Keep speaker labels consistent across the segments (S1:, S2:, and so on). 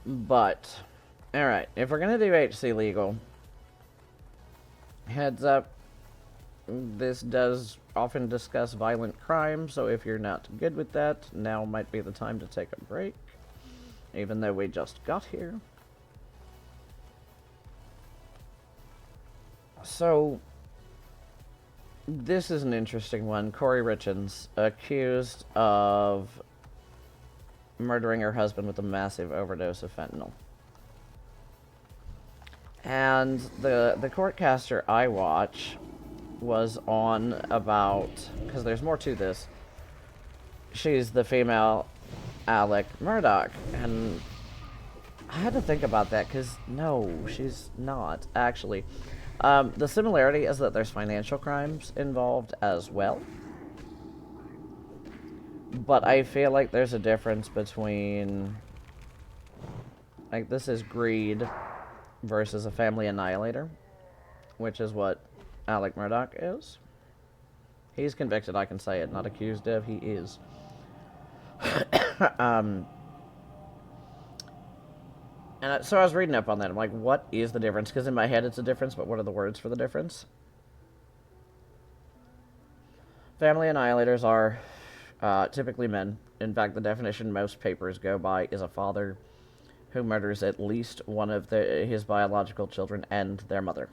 S1: But, alright, if we're gonna do HC legal, heads up, this does often discuss violent crime, so if you're not good with that, now might be the time to take a break, even though we just got here. So, this is an interesting one. Kouri Richins, accused of murdering her husband with a massive overdose of fentanyl. And the courtcaster I watch was on about, because there's more to this, she's the female Alex Murdaugh, and I had to think about that, because no, she's not, actually. The similarity is that there's financial crimes involved as well. But I feel like there's a difference between, like, this is greed versus a family annihilator, which is what Alex Murdaugh is. He's convicted, I can say it, not accused of, he is. And so I was reading up on that. I'm like, what is the difference? Because in my head it's a difference, but what are the words for the difference? Family annihilators are typically men. In fact, the definition most papers go by is a father who murders at least one of his biological children and their mother.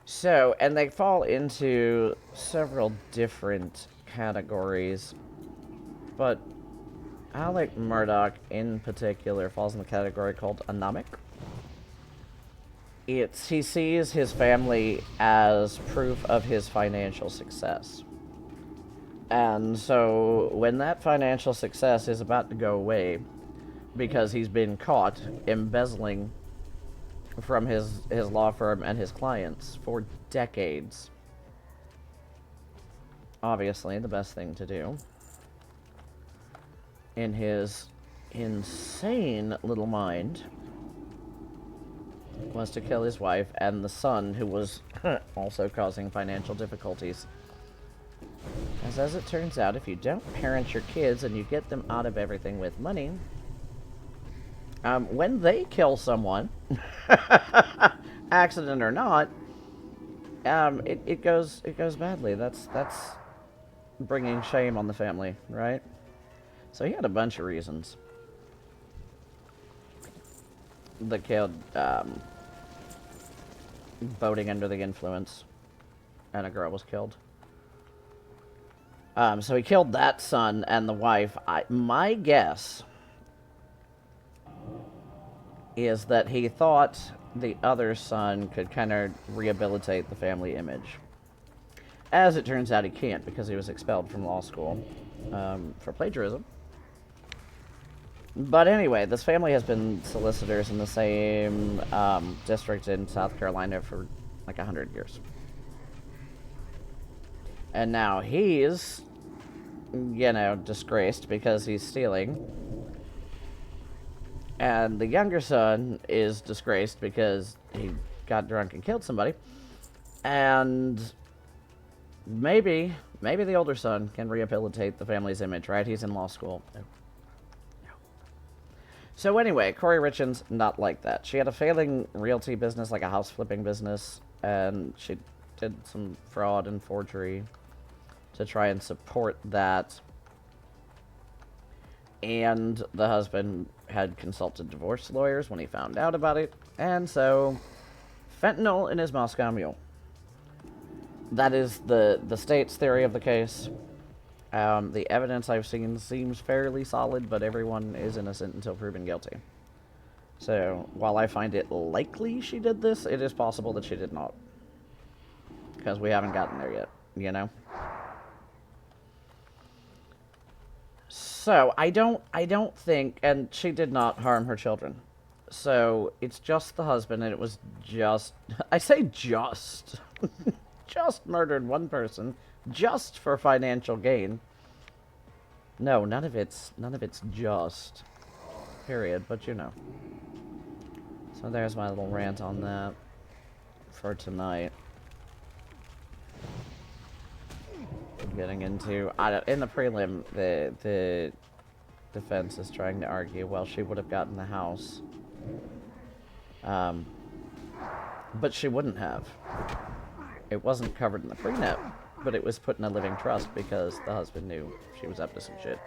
S1: So, and they fall into several different categories, but Alex Murdaugh in particular falls in the category called anomic. He sees his family as proof of his financial success. And so when that financial success is about to go away because he's been caught embezzling from his law firm and his clients for decades, obviously the best thing to do in his insane little mind was to kill his wife and the son, who was also causing financial difficulties. As it turns out, if you don't parent your kids and you get them out of everything with money, when they kill someone, accident or not, it goes badly. That's bringing shame on the family, right? So he had a bunch of reasons. The kid voting under the influence, and a girl was killed. So he killed that son and the wife. My guess is that he thought the other son could kind of rehabilitate the family image. As it turns out, he can't, because he was expelled from law school for plagiarism. But anyway, this family has been solicitors in the same district in South Carolina for like 100 years. And now he's, disgraced because he's stealing. And the younger son is disgraced because he got drunk and killed somebody. And maybe the older son can rehabilitate the family's image, right? He's in law school. No. So anyway, Kouri Richins, not like that. She had a failing realty business, like a house flipping business, and she did some fraud and forgery to try and support that. And the husband had consulted divorce lawyers when he found out about it, and so fentanyl in his Moscow Mule. That is the state's theory of the case. The evidence I've seen seems fairly solid, but everyone is innocent until proven guilty. So, while I find it likely she did this, it is possible that she did not. Because we haven't gotten there yet, So, I don't think, and she did not harm her children. So, it's just the husband, and it was just, I say just, just murdered one person, just for financial gain. No, none of it's just, period, but So there's my little rant on that for tonight. getting into. In the prelim, the defense is trying to argue, well, she would have gotten the house. But she wouldn't have. It wasn't covered in the prenup, but it was put in a living trust because the husband knew she was up to some shit.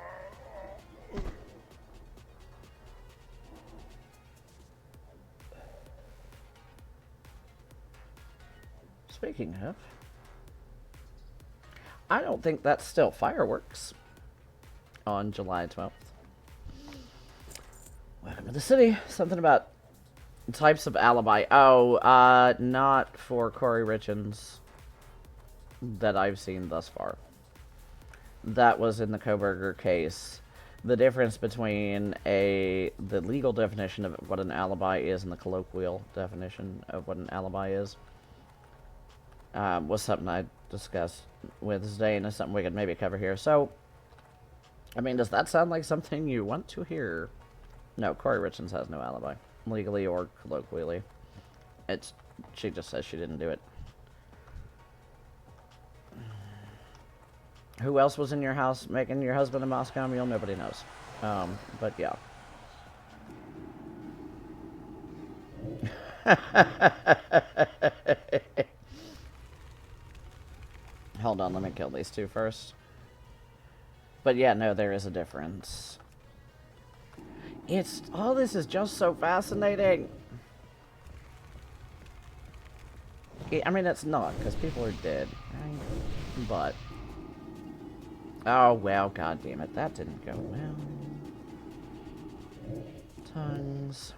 S1: Speaking of, I don't think that's still fireworks on July 12th. Welcome to the city. Something about types of alibi. Oh, not for Kouri Richins that I've seen thus far. That was in the Kohberger case. The difference between the legal definition of what an alibi is and the colloquial definition of what an alibi is was something I discussed with Zane, and something we could maybe cover here. So, I mean, does that sound like something you want to hear? No, Kouri Richins has no alibi, legally or colloquially. She just says she didn't do it. Who else was in your house making your husband a Moscow Mule? Nobody knows. But yeah. Hold on, let me kill these two first. But yeah, no, there is a difference. All this is just so fascinating. I mean, it's not, because people are dead, right? But, oh, well, god damn it, that didn't go well. Tongues.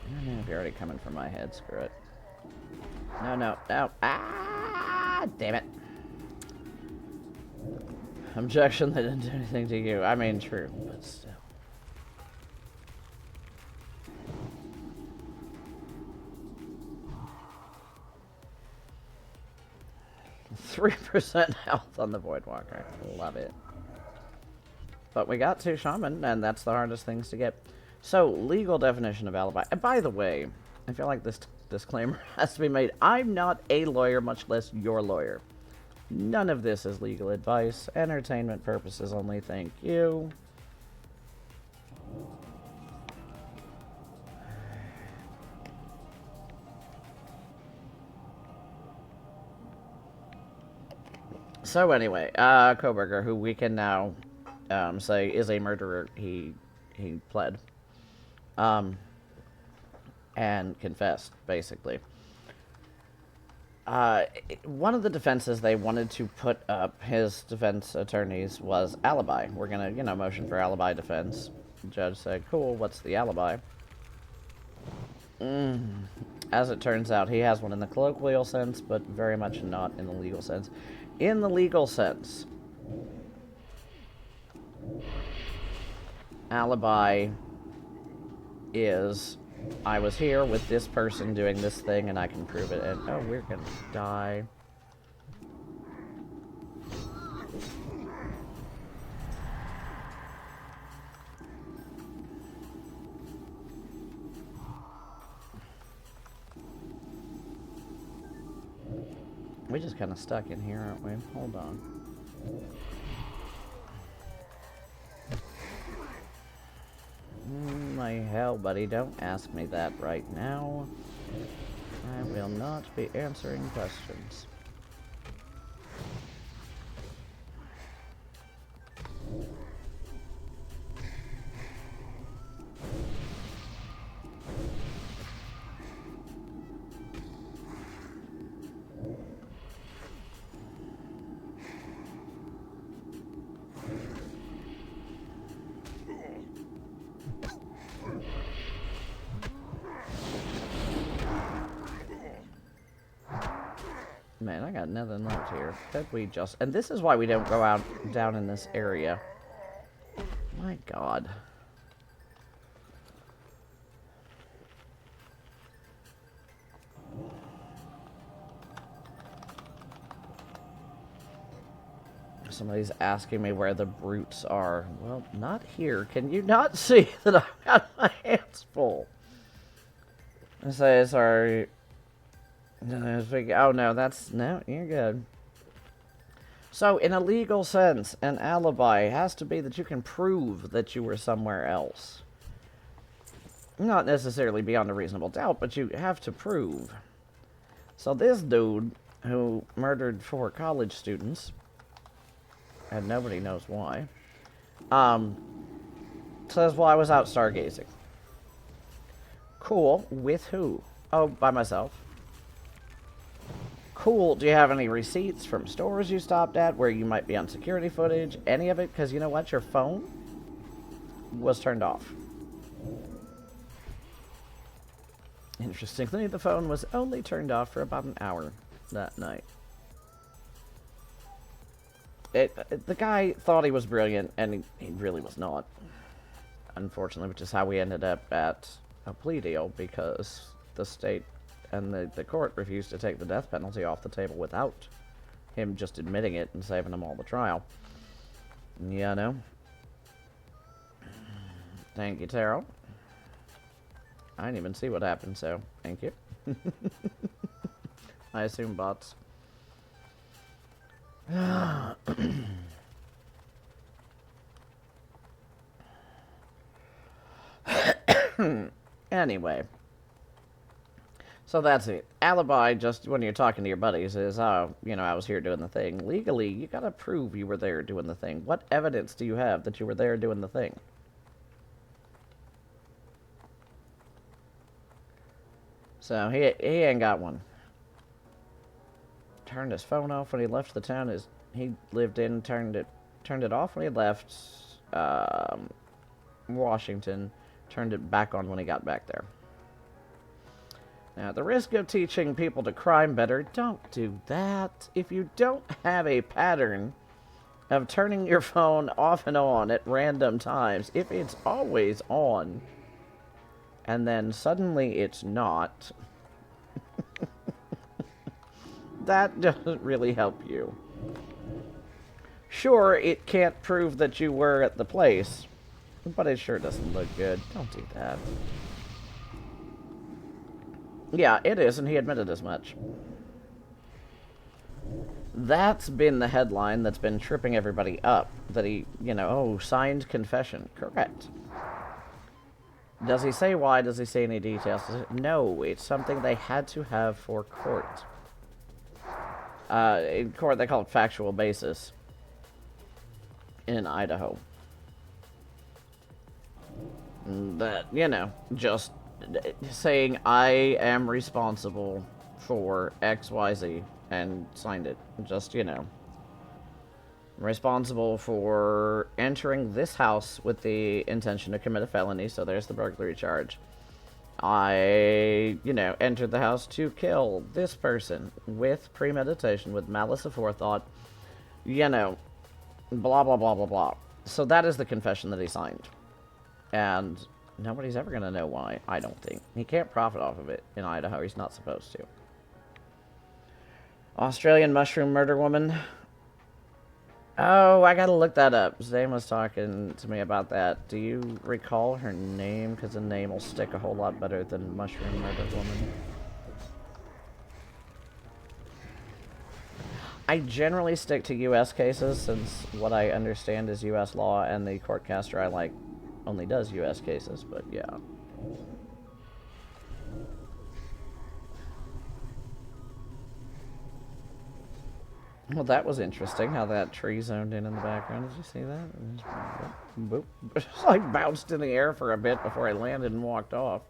S1: I mean, if you're already coming for my head, screw it. No, no, no. Ah, damn it. Objection, they didn't do anything to you. I mean, true, but still. 3% health on the Voidwalker. Love it. But we got 2 Shaman, and that's the hardest things to get. So, legal definition of alibi. And by the way, I feel like this disclaimer has to be made. I'm not a lawyer, much less your lawyer. None of this is legal advice. Entertainment purposes only. Thank you. So anyway, Kohberger, who we can now say is a murderer, he pled. And confessed, basically. One of the defenses they wanted to put up, his defense attorneys, was alibi. We're gonna, motion for alibi defense. The judge said, cool, what's the alibi? As it turns out, he has one in the colloquial sense, but very much not in the legal sense. In the legal sense, alibi is, I was here with this person doing this thing and I can prove it, and oh, we're gonna die. We just kind of stuck in here, aren't we? Hold on. My hell, buddy, don't ask me that right now. I will not be answering questions. Man, I got nothing left here. Could we just... And this is why we don't go down in this area. My god. Somebody's asking me where the brutes are. Well, not here. Can you not see that I've got my hands full? I say, sorry. Oh, no, that's... No, you're good. So, in a legal sense, an alibi has to be that you can prove that you were somewhere else. Not necessarily beyond a reasonable doubt, but you have to prove. So this dude, who murdered 4 college students, and nobody knows why, says, well, I was out stargazing. Cool. With who? Oh, by myself. Cool. Do you have any receipts from stores you stopped at where you might be on security footage? Any of it? Because you know what? Your phone was turned off. Interestingly, the phone was only turned off for about an hour that night. The guy thought he was brilliant, and he really was not. Unfortunately, which is how we ended up at a plea deal, because the state and the court refused to take the death penalty off the table without him just admitting it and saving them all the trial. Yeah, no. Thank you, Taro. I didn't even see what happened, so thank you. I assume bots. Anyway. So that's it. Alibi, just when you're talking to your buddies, is, oh, you know, I was here doing the thing. Legally, you gotta prove you were there doing the thing. What evidence do you have that you were there doing the thing? So, he ain't got one. Turned his phone off when he left the town he lived in, turned it off when he left Washington, turned it back on when he got back there. Now, at the risk of teaching people to crime better, don't do that. If you don't have a pattern of turning your phone off and on at random times, if it's always on, and then suddenly it's not, that doesn't really help you. Sure, it can't prove that you were at the place, but it sure doesn't look good. Don't do that. Yeah, it is, and he admitted as much. That's been the headline that's been tripping everybody up. That he, you know, oh, signed confession. Correct. Does he say why? Does he say any details? No, it's something they had to have for court. In court, they call it factual basis. In Idaho. That, you know, just saying, I am responsible for XYZ, and signed it. Just, you know. Responsible for entering this house with the intention to commit a felony, so there's the burglary charge. I, you know, entered the house to kill this person with premeditation, with malice aforethought, you know, blah, blah, blah, blah, blah. So that is the confession that he signed. And nobody's ever going to know why, I don't think. He can't profit off of it in Idaho. He's not supposed to. Australian mushroom murder woman. Oh, I gotta look that up. Zane was talking to me about that. Do you recall her name? Because the name will stick a whole lot better than mushroom murder woman. I generally stick to U.S. cases, since what I understand is U.S. law, and the courtcaster I like only does U.S. cases, but yeah. Well, that was interesting, how that tree zoned in the background. Did you see that? Boop. It's like bounced in the air for a bit before I landed and walked off.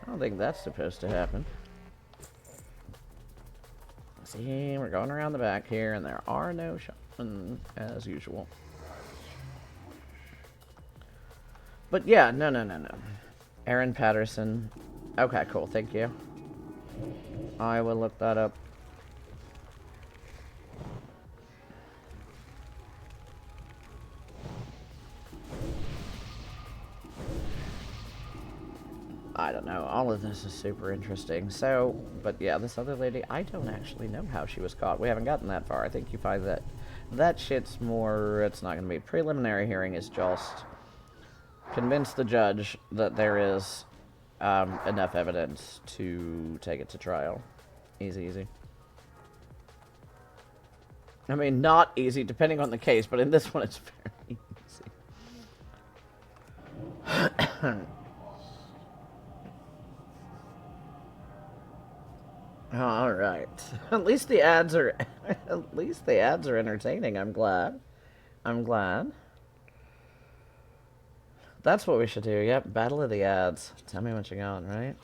S1: I don't think that's supposed to happen. See, we're going around the back here, and there are no shopping, as usual. But yeah, no. Aaron Patterson. Okay, cool, thank you. I will look that up. I don't know. All of this is super interesting. So, but yeah, this other lady, I don't actually know how she was caught. We haven't gotten that far. I think you find that that shit's more... It's not going to be... Preliminary hearing is just... Convince the judge that there is enough evidence to take it to trial. Easy, easy. I mean, not easy, depending on the case, but in this one it's very easy. All right. At least the ads are... At least the ads are entertaining. I'm glad. I'm glad. That's what we should do. Yep, battle of the ads. Tell me what you got, right?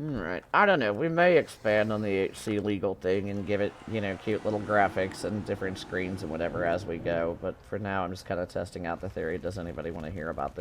S1: Alright. I don't know. We may expand on the HC legal thing and give it, you know, cute little graphics and different screens and whatever as we go. But for now, I'm just kind of testing out the theory. Does anybody want to hear about this?